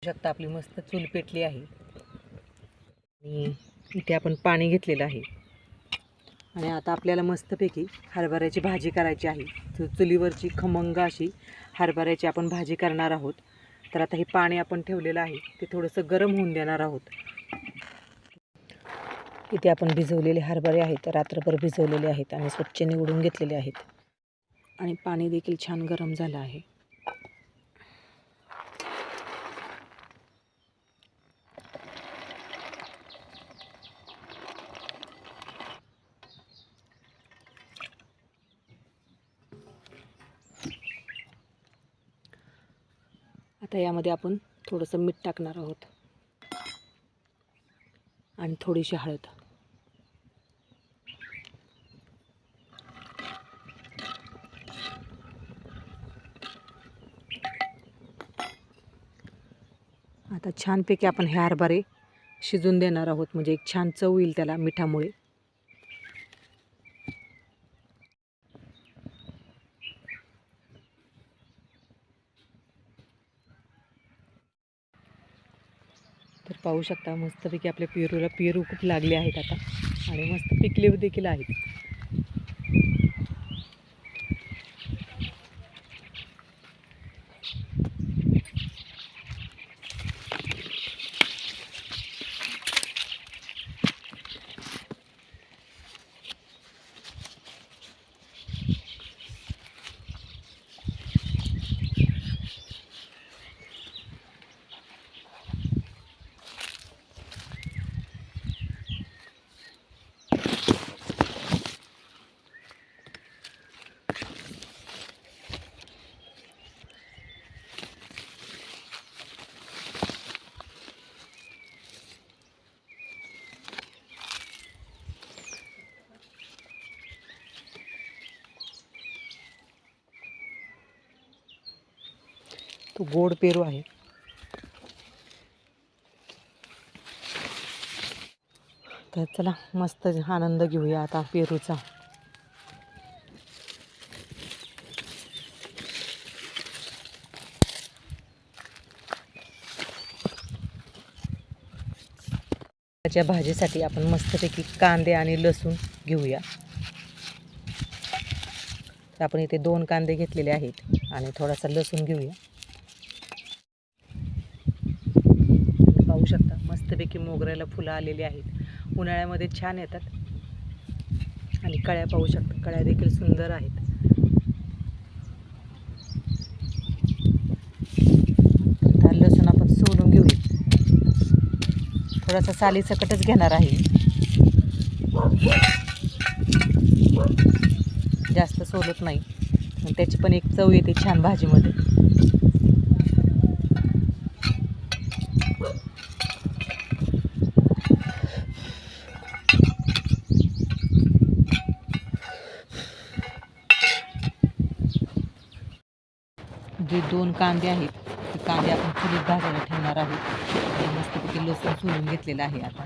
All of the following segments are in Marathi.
शकता आपली मस्त चूल पेटली आहे आणि इथे आपण पाणी घेतलेलं आहे आणि आता आपल्याला मस्तपैकी हरभऱ्याची भाजी करायची आहे। चुलीवरची खमंग अशी हरभऱ्याची आपण भाजी करणार आहोत। तर आता हे पाणी आपण ठेवलेलं आहे ते थोडंसं गरम होऊन देणार आहोत। इथे आपण भिजवलेले हरभरे आहेत, रात्रभर भिजवलेले आहेत आणि स्वच्छ निवडून घेतलेले आहेत आणि पाणी देखील छान गरम झालं आहे। आता यामध्ये आपण थोडंसं मीठ टाकणार आहोत आणि थोडीशी हळद। आता छानपैकी आपण हे हरभरे शिजून देणार आहोत, म्हणजे एक छान चव येईल त्याला मिठामुळे। तर पाहू शकता मस्तपैकी आपल्या पेरू खूप लागले आहेत आता आणि मस्त पिकले देखील आहेत। तो गोड पेरू आहे। तर चला मस्त आनंद घेऊया आता पेरूचा। त्याच्या भाजीसाठी आपण मस्तपैकी कांदे आणि लसूण घेऊया। तर आपण इथे 2 कांदे घेतलेले आहेत आणि थोडासा लसूण घेऊया। पाहू शकता मस्तपैकी मोगऱ्याला फुलं आलेली आहेत, उन्हाळ्यामध्ये छान येतात आणि कळ्या पाहू शकता, कळ्या देखील सुंदर आहेत। आता लसूण आपण सोलून घेऊया, थोडासा सालीसकटच घेणार आहे, जास्त सोलत नाही, पण त्याची पण एक चव येते छान भाजीमध्ये। जे 2 कांदे आहेत ते कांदे आपण चुलीत भाजायला ठेवणार आहोत आणि मस्तपैकी लसूण सोलून घेतलेला आहे। आता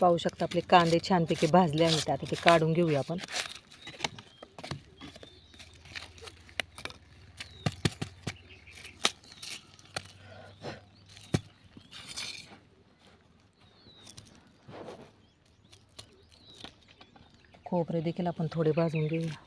पाहू शकता आपले कांदे छानपैकी भाजले आहेत, आता ते काढून घेऊया आपण। खोबरे देखील आपण थोडे भाजून घेऊया।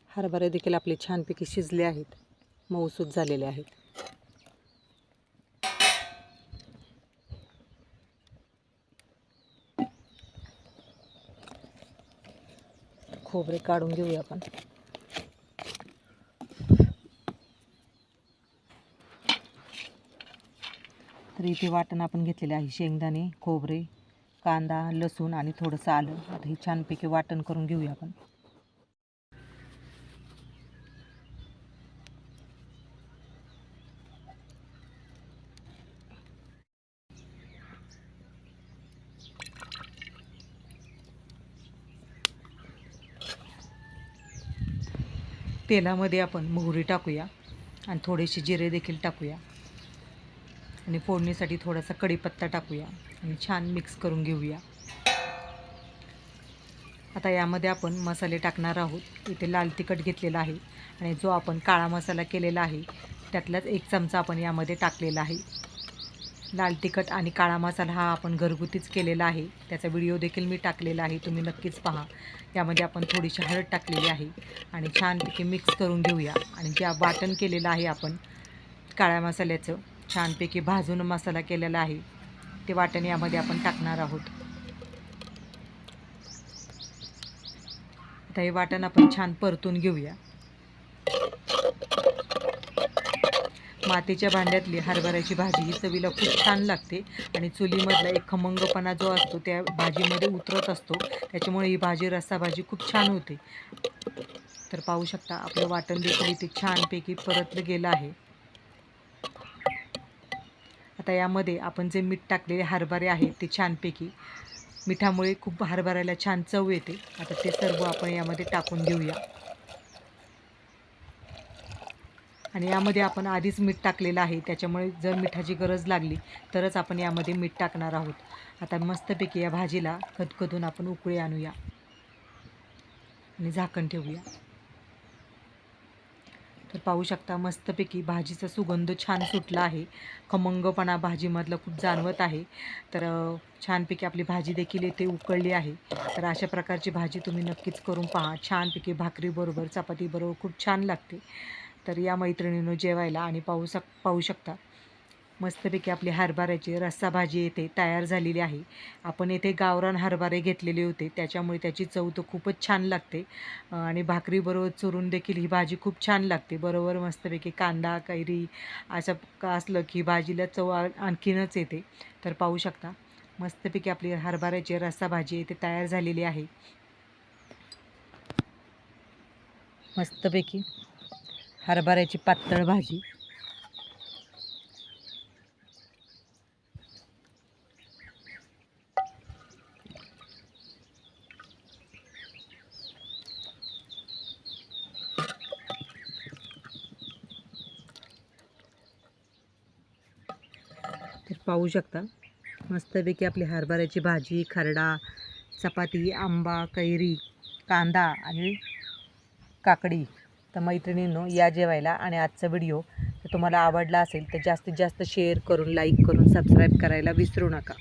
हरभरे देखील आपले छानपैकी शिजले आहेत, मऊसूत झालेले आहेत। खोबरे काढून घेऊया आपण। तर इथे वाटण आपण घेतलेले आहे, शेंगदाणे, खोबरे, कांदा, लसूण आणि थोडंसं आलं। आता हे छानपैकी वाटण करून घेऊया आपण। तेलामध्ये आपण मोहरी टाकूया आणि थोडेसे जिरे देखील टाकूया आणि फोडणीसाठी थोडासा कढीपत्ता टाकूया आणि छान मिक्स करून घेऊया. आता यामध्ये आपण मसाले टाकणार आहोत. इथे लाल तिखट घेतलेला आहे आणि जो आपण काळा मसाला केलेला आहे त्यातलाच 1 चमचा आपण यामध्ये टाकलेला आहे. लाल तिखट आणि काळा मसाला हा आपण घरगुतीच केलेला आहे. त्याचा व्हिडिओ देखील मी टाकलेला आहे, तुम्ही नक्कीच पहा. यामध्ये आपण थोडीशी हळद टाकलेली आहे आणि छानपैकी मिक्स करून घेऊया. आणि जे वाटण केलेलं आहे आपण काळ्या मसाल्याचं, छानपैकी भाजून मसाला केलेला आहे, ते वाटण यामध्ये आपण टाकणार आहोत. आता हे वाटण आपण छान परतून घेऊया. मातीच्या भांड्यातली हरभऱ्याची भाजी ही चवीला खूप छान लागते आणि चुलीमधला एक खमंगपणा जो असतो त्या भाजीमध्ये उतरत असतो, त्याच्यामुळे ही भाजी रस्साभाजी खूप छान होते. तर पाहू शकता आपलं वाटण देखील इथे छानपैकी परतलं गेलं आहे. आता यामध्ये आपण जे मीठ टाकलेले हरभरे आहेत ते छानपैकी, मिठामुळे खूप हरभऱ्याला छान चव येते. आता ते सर्व आपण यामध्ये टाकून घेऊया. आणि यामध्ये आपण आधीच मीठ टाकलेलं आहे, त्याच्यामुळे जर मिठाची गरज लागली तरच आपण यामध्ये मीठ टाकणार आहोत. आता मस्तपैकी या भाजीला खदखदून आपण उकळी आणूया आणि झाकण ठेवूया. तर पाहू शकता मस्तपैकी भाजीचा सुगंध छान सुटला आहे. खमंगपणा भाजीमधला खूप जाणवत आहे. तर छानपैकी आपली भाजी देखील इथे उकळली आहे. तर अशा प्रकारची भाजी तुम्ही नक्कीच करून पहा. छानपैकी भाकरीबरोबर, चपातीबरोबर खूप छान लागते. तर या मैत्रिणींनो जेवायला. आणि पाहू शकता मस्तपैकी आपली हरभऱ्याची रस्सा भाजी येथे तयार झालेली आहे. आपण येथे गावरान हरभरे घेतलेले होते, त्याच्यामुळे त्याची चव तर खूपच छान लागते. आणि भाकरीबरोबर चुरून देखील ही भाजी खूप छान लागते. बरोबर मस्तपैकी कांदा, कैरी असं असलं की भाजीला चव आणखीनच येते. तर पाहू शकता मस्तपैकी आपली हरभऱ्याची रस्सा भाजी येथे तयार झालेली आहे. मस्तपैकी हरभऱ्याची पातळ भाजी. तर पाहू शकता मस्तपैकी आपली हरभऱ्याची भाजी, खरडा, चपाती, आंबा, कैरी, कांदा आणि काकडी. तर मैत्रिणींनो या जेवायला. आणि आजचा व्हिडिओ जर तुम्हाला आवडला असेल तर जास्तीत जास्त शेअर करून, लाईक करून, सबस्क्राईब करायला विसरू नका.